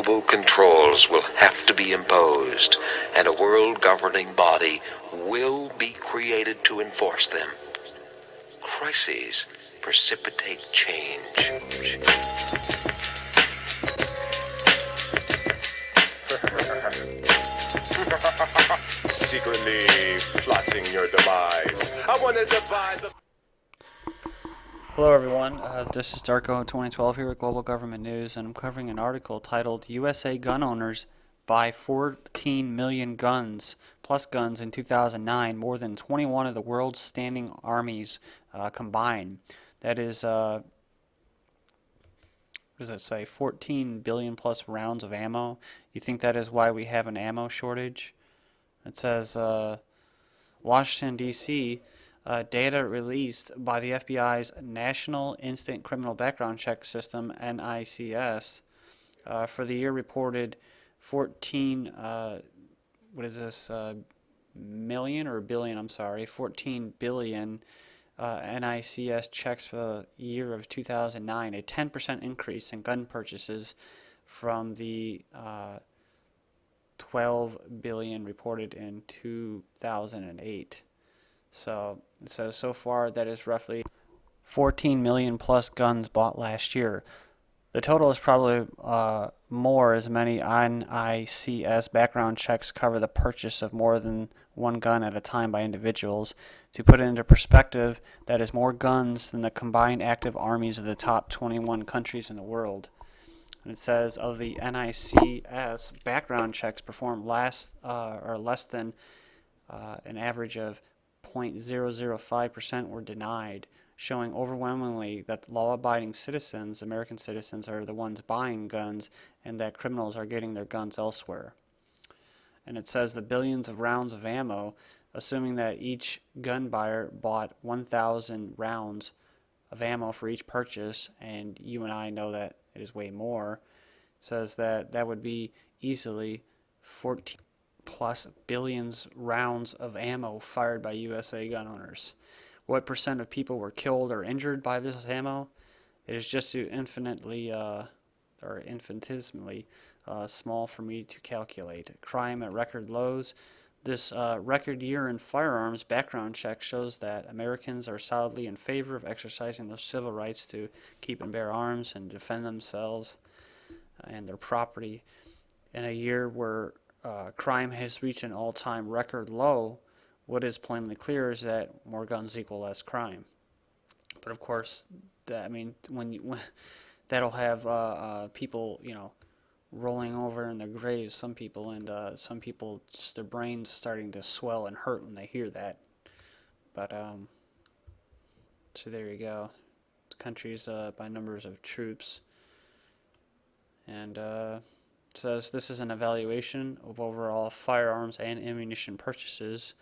global controls will have to be imposed, and a world governing body will be created to enforce them. Crises precipitate change. Secretly plotting your demise. I want to devise a... Hello everyone, this is Darko 2012 here at Global Government News, and I'm covering an article titled USA Gun Owners Buy 14 Million Guns Plus Guns in 2009, more than 21 of the world's standing armies combined. That is, what does it say, 14 billion plus rounds of ammo. You think that is why we have an ammo shortage? It says, Washington, D.C., data released by the FBI's National Instant Criminal Background Check System, NICS, for the year reported 14, million or billion, I'm sorry, 14 billion NICS checks for the year of 2009, a 10% increase in gun purchases from the 12 billion reported in 2008. So it says so far that is roughly 14 million plus guns bought last year. The total is probably more, as many NICS background checks cover the purchase of more than one gun at a time by individuals. To put it into perspective, that is more guns than the combined active armies of the top 21 countries in the world. And it says of the NICS background checks performed less than an average of 0.005% were denied, showing overwhelmingly that law-abiding citizens, American citizens, are the ones buying guns and that criminals are getting their guns elsewhere. And it says the billions of rounds of ammo, assuming that each gun buyer bought 1,000 rounds of ammo for each purchase, and you and I know that it is way more, says that that would be easily 14 plus billions rounds of ammo fired by USA gun owners. What percent of people were killed or injured by this ammo? It is just too infinitesimally small for me to calculate. Crime at record lows. This record year in firearms background check shows that Americans are solidly in favor of exercising their civil rights to keep and bear arms and defend themselves and their property. In a year where crime has reached an all-time record low, what is plainly clear is that more guns equal less crime. But of course, when that'll have people, rolling over in their graves. Some people, and some people, just their brains starting to swell and hurt when they hear that. But so there you go. Countries by numbers of troops, and says this is an evaluation of overall firearms and ammunition purchases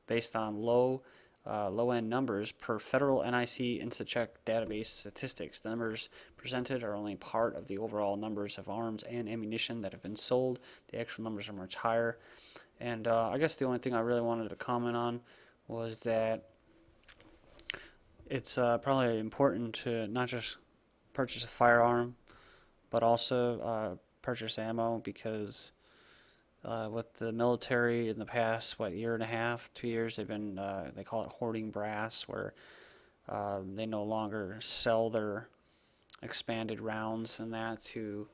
based on low-end numbers per federal NIC InstaCheck database statistics. The numbers presented are only part of the overall numbers of arms and ammunition that have been sold. The actual numbers are much higher. And I guess the only thing I really wanted to comment on was that it's probably important to not just purchase a firearm, but also purchase ammo, because with the military in the past, year and a half, 2 years, they've been, they call it hoarding brass, where they no longer sell their expanded rounds and that to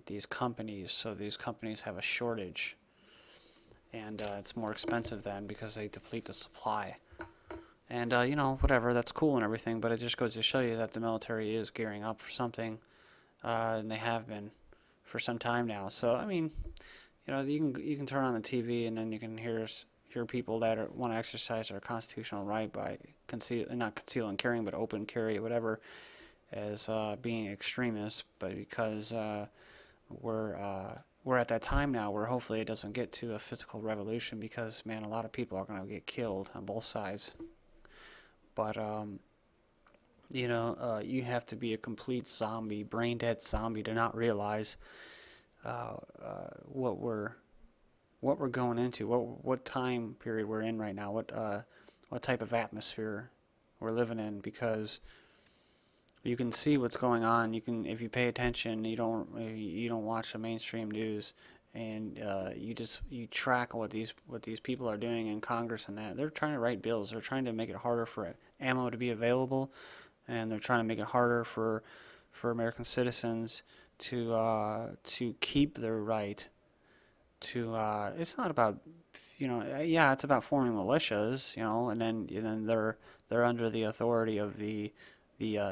these companies. So these companies have a shortage, and it's more expensive then because they deplete the supply. And, whatever, that's cool and everything, but it just goes to show you that the military is gearing up for something, and they have been for some time now. So, I mean, you can turn on the TV and then you can hear people that want to exercise their constitutional right by not conceal and carrying, but open carry, whatever, as being extremists. But because we're at that time now where hopefully it doesn't get to a physical revolution, because, man, a lot of people are going to get killed on both sides. But you have to be a complete zombie, brain-dead zombie, to not realize what we're going into, what time period we're in right now, what type of atmosphere we're living in. Because You can see what's going on. You can, if you pay attention, you don't watch the mainstream news, and you track what these people are doing in Congress and that. They're trying to write bills. They're trying to make it harder for ammo to be available, and they're trying to make it harder for American citizens to keep their right to. It's not about, yeah, it's about forming militias, and then they're under the authority of the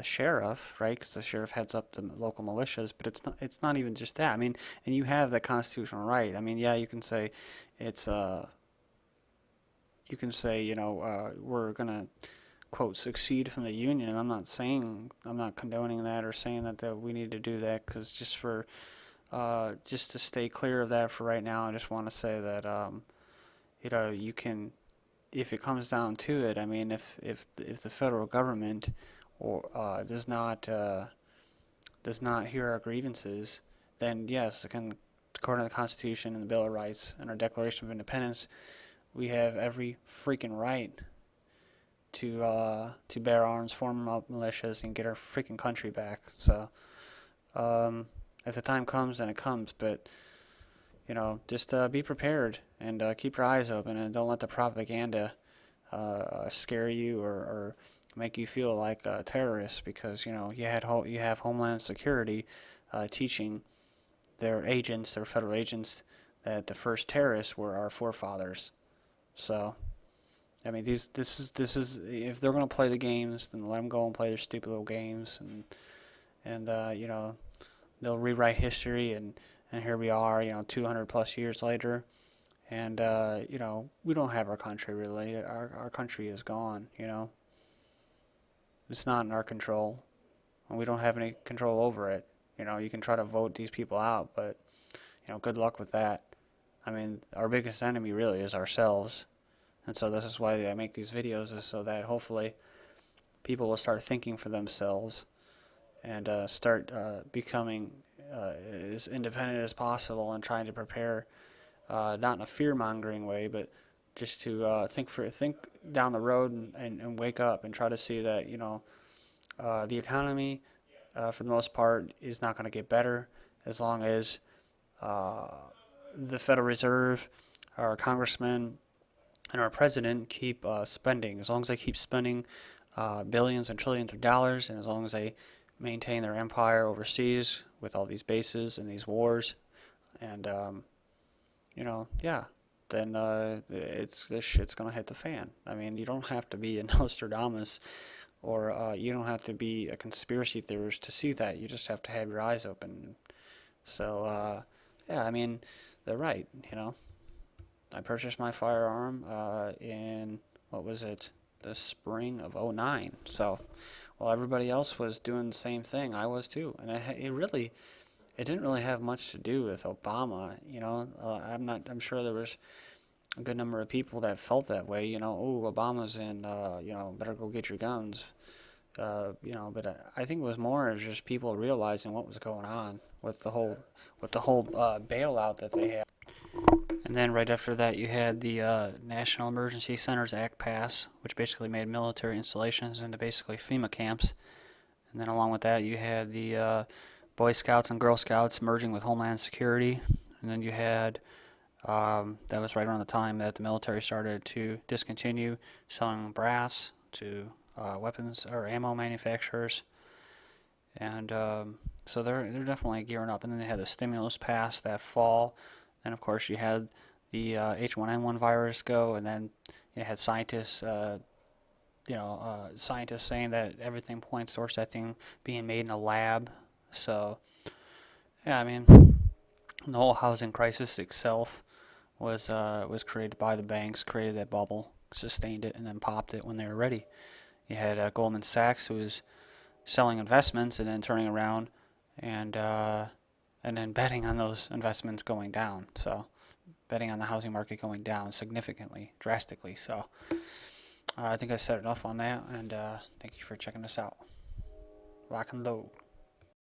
sheriff, right? Because the sheriff heads up the local militias, but it's not even just that. I mean, and you have the constitutional right. I mean, yeah, you can say it's we're gonna quote succeed from the union. I'm not condoning that or saying that we need to do that, because just to stay clear of that for right now, I just want to say that you can, if it comes down to it. I mean, if the federal government or does not hear our grievances, then yes, according to the Constitution and the Bill of Rights and our Declaration of Independence, we have every freaking right to bear arms, form up militias, and get our freaking country back. So, if the time comes, then it comes. But just be prepared and keep your eyes open, and don't let the propaganda scare you or make you feel like a terrorist, because you have Homeland Security teaching their federal agents, that the first terrorists were our forefathers. So, I mean, this is if they're gonna play the games, then let them go and play their stupid little games, and they'll rewrite history, and here we are, 200 plus years later, and we don't have our country really. Our country is gone. It's not in our control, and we don't have any control over it. You can try to vote these people out, but good luck with that. I mean, our biggest enemy really is ourselves, and so this is why I make these videos, is so that hopefully people will start thinking for themselves and start becoming as independent as possible, and trying to prepare, not in a fear-mongering way, but just to think down the road, and wake up and try to see that the economy, for the most part, is not going to get better as long as the Federal Reserve, our congressmen, and our president keep spending. As long as they keep spending billions and trillions of dollars, and as long as they maintain their empire overseas with all these bases and these wars, and yeah, then this shit's gonna hit the fan. I mean, you don't have to be a Nostradamus, or you don't have to be a conspiracy theorist to see that. You just have to have your eyes open. So yeah, I mean, they're right. I purchased my firearm in, what was it, the spring of '09. So while everybody else was doing the same thing, I was too, and it didn't really have much to do with Obama. I'm sure there was a good number of people that felt that way. Oh, Obama's in, better go get your guns. But I think it was more as just people realizing what was going on with the whole bailout that they had. And then right after that, you had the National Emergency Centers Act pass, which basically made military installations into basically FEMA camps. And then along with that, you had the Boy Scouts and Girl Scouts merging with Homeland Security. And then you had, that was right around the time that the military started to discontinue selling brass to weapons or ammo manufacturers. And so they're definitely gearing up. And then they had the stimulus pass that fall. And of course, you had the H1N1 virus go, and then you had scientists, scientists saying that everything points towards that thing being made in a lab. So, yeah, I mean, the whole housing crisis itself was created by the banks, created that bubble, sustained it, and then popped it when they were ready. You had Goldman Sachs, who was selling investments and then turning around and then betting on those investments going down. So, betting on the housing market going down significantly, drastically. So, I think I said enough on that, and thank you for checking this out. Lock and load.